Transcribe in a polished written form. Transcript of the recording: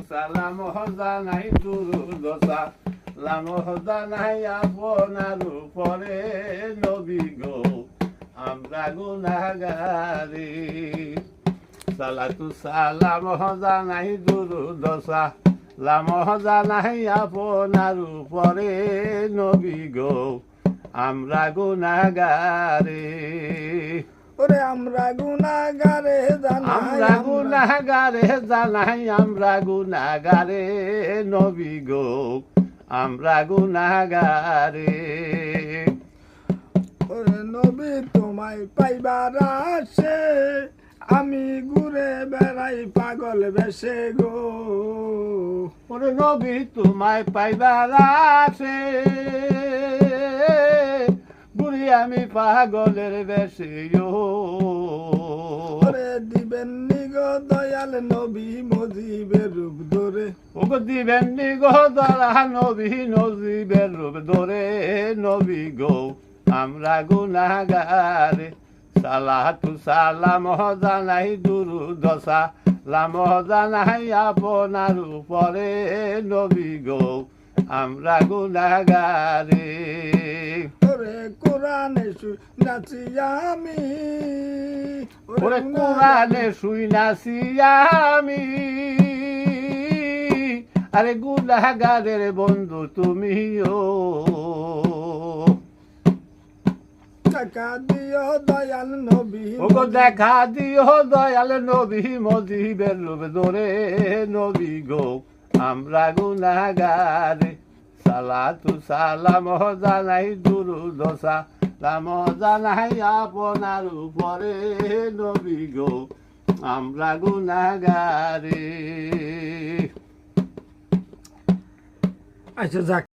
সালাম জানাই দুর্দশা লাম জানাই আপনার উপরে নবী গো আমরা গুনাহগারি সালাতু সালাম জানাই দুর্দশা লাম জানাই আপনার উপরে নবী গো আমরা গুনাহগারি ওরে আমরা গুনাহগারে আমরা গুনাহগারে জানাই আমরা গুনাহগারে নবী গো আমরা গুনাহগারে ওরে নবী তোমায় পাইবার আসে আমি ঘুরে বেড়াই পাগল বেশে গো ওরে নবী তোমায় পাইবার আছে বুড়ি আমি পাগলের বেশে ওরে দিবেন নিগো দয়াল নবী মজিবের রূপ ধরে ওগো দিবেন গো দরা নবী নজিবের রূপ ধরে নবী গো আমরা গুনাহগারে সালাতু সালাম জানাই দুর্দশা লাম জানাই আপনার উপরে নবী গো আমরা গুনাহগারে ওরে কোরআনে নাচি আমি ওরে কোরআনে শুই নাছি আমি আরে গুনাহগারের বন্ধু তুমিও দেখা দিও দয়াল নবী ওগো দেখা দিও দয়াল নবী মজিবের রূপ ধরে নবী গো আমরা গুনাহগারে সালাতু সালাম জানাই দুর্দশা লাম জানাই আপনার উপরে নবী গো আমরা গুনাহগারে আচ্ছা যাক